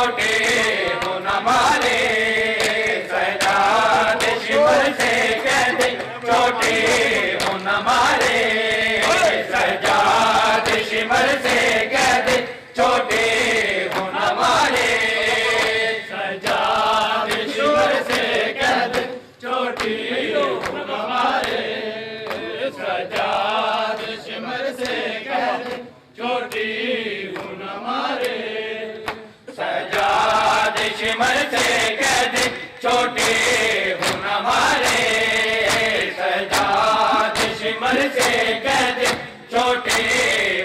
छोटे हो न मारे, सजाद शिमर से कह दे छोटे हो न मारे, सजाद शिमर से कह दे छोटे हो न मारे, सजाद शिमर से कह दे छोटे हो न मारे, सजाद शिमर से कह दे छोटी हो न मारे, सजाद शिमर से कह दे छोटे हो न मारे, सजाद शिमर से कह दे छोटे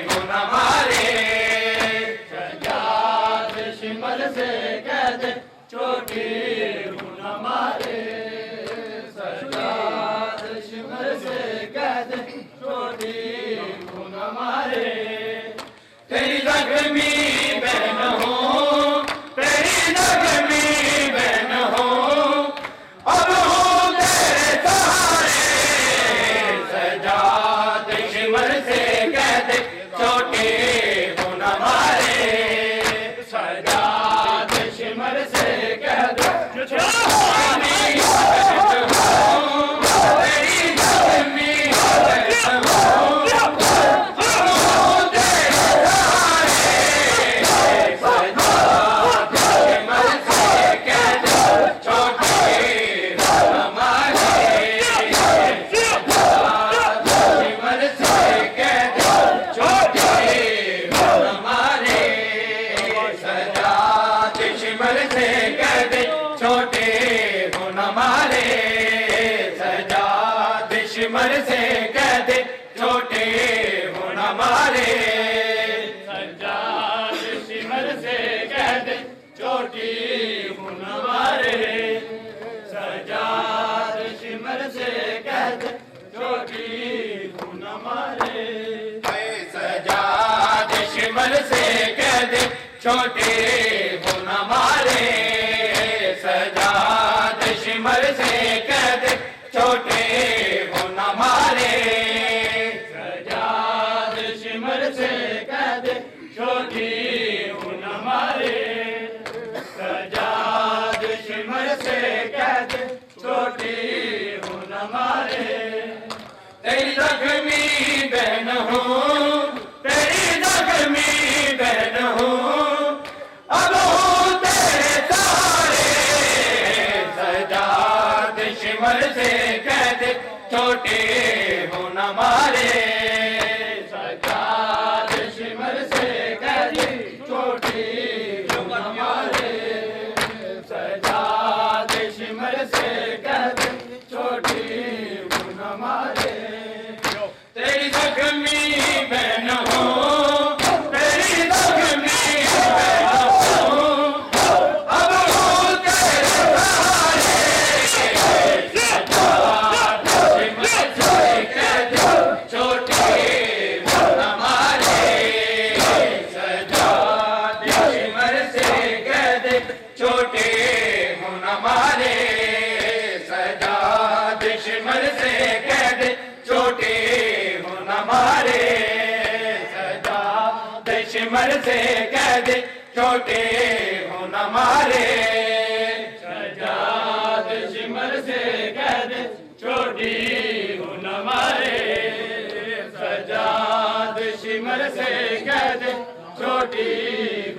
हो न मारे, सजाद शिमर से कह दे छोटे हो न मारे, सजाद शिमर से कह दे छोटे हो न मारे, तेरी ज़ख्मी बहन हो, तेरी ज़ख्मी बहन हो, अब हो तेरे सहारे, सजाद शिमर से कह दे छोटे हो न मारे, सजाद शिमर से कह दे तेरी ज़ख्मी बहन हो, शिमर से कह दे छोटे हो न मारे, सजाद शिमर से कह दे छोटी हो न मारे, सजाद शिमर से कह दे छोटी हो न मारे, सजाद शिमर से कह दे छोटे हो न मारे, सजाद शिमर से कह दे छोटे हो न मारे, सजाद शिमर से कह दे छोटी हो न मारे, सजाद शिमर से कह दे छोटी हो न मारे, तेरी ज़ख्मी बहन हो, तेरी ज़ख्मी बहन हो, अब हो तेरे सहारे, सजाद शिमर से कह दे छोटे हो न मारे, सजाद शिमर से कह दे छोटे हो न मारे, सजाद शिमर से कह दे छोटे हो न मारे, तेरी ज़ख्मी बहन हो, तेरी ज़ख्मी बहन हो, अब हो तेरे सहारे, सजाद शिमर से कह दे छोटे हो न मारे, सजाद शिमर से कह दे छोटे हो न मारे, सजाद शिमर से कह दे छोटे हो न मारे, सजाद शिमर से कह दे छोटे हो न मारे, सजाद शिमर से कह दे छोटी हो न मारे, सजाद शिमर से कह दे छोटी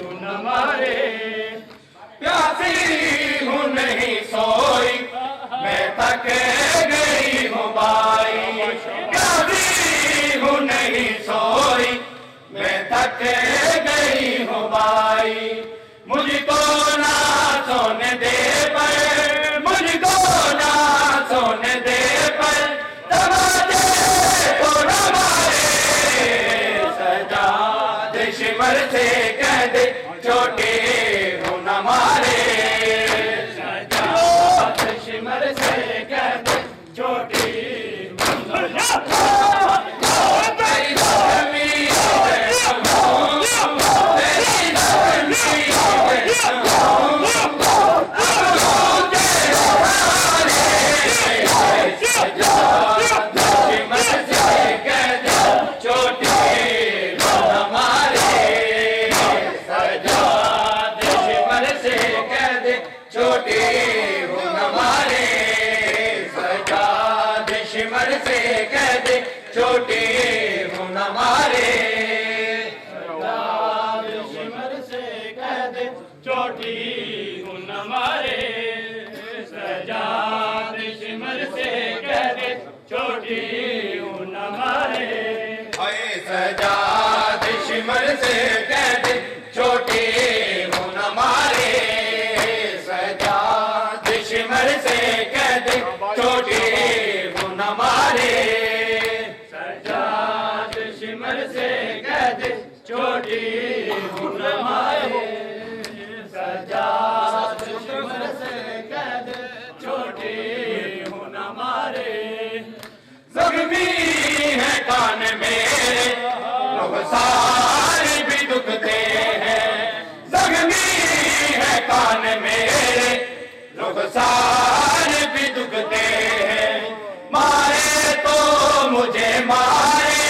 हो न मारे, प्यासी हूँ नहीं सोई मैं थक गई हूँ बाई, प्यासी हूँ नहीं सोई मैं थक गई हूँ बाई, मुझको ना सोने दे पर, मुझको ना सोने दे पर, दरवाजे को न मारे, सजाद शिमर से कह दे छोटे हो न मारे, सजाद शिमर से कह दे छोटी हो न मारे, तेरी ज़ख्मी बहन हो, तेरी ज़ख्मी बहन हो, छोटी हो न मारे, सजाद शिमर से कह दे छोटी हो न मारे, सजाद शिमर से कह दे छोटी हो न मारे, सजाद शिमर से कह दे छोटी हो न मारे, सजाद शिमर से कह दे छोटी हो न मारे, सजाद शिमर से कह दे छोटी हो न मारे, सजाद शिमर से कह दे छोटी हो न मारे, सजाद शिमर से कह दे छोटी हो न मारे, जख्मी है कान मेरे रुखसार भी दुखते हैं, जख्मी है कान मेरे रुखसार भी दुखते हैं, मारे तो मुझे मारे,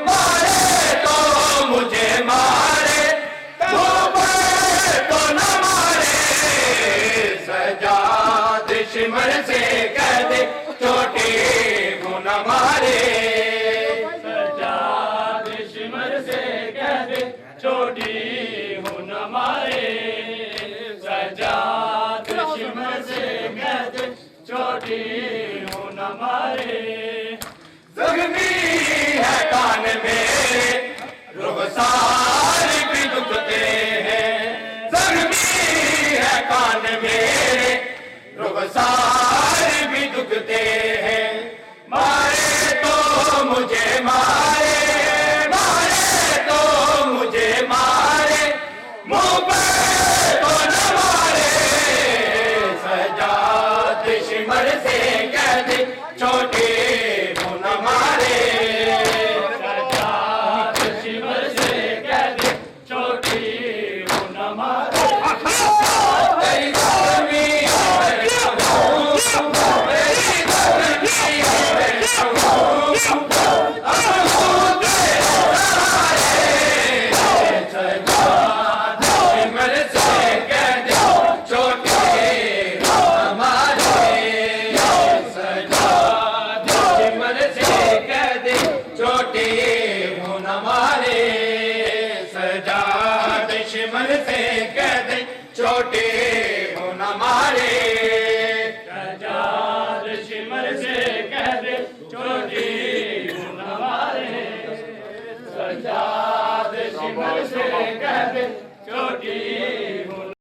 मारे तो मुझे मारे, तो न मारे, सजाद शिमर से कह दे छोटी हो न मारे, सजाद शिमर से कह दे छोटी हो न मारे, सजाद शिमर से कह दे छोटी हो न मारे, जख्मी है कान मेरे रुखसार भी दुखते हैं, जख्मी है कान मेरे रुखसार भी दुखते हैं, मारे तो मुझे मारे, मारे तो मुझे मारे, मुंह पे तो न मारे, सजाद शिमर से कह दे छोटी हो न मारे, सजाद शिमर से कह दे छोटी हो न मारे, तेरी जख्मी मेरी सजाद शिमर से कह दे छोटी हो न मारे, सजाद शिमर से कह दे छोटी हो न मारे, सजाद शिमर से कह दे छोटी हो न मारे, सजाद शिमर से कह दे छोटी हो न मारे, सजाद शिमर से कह दे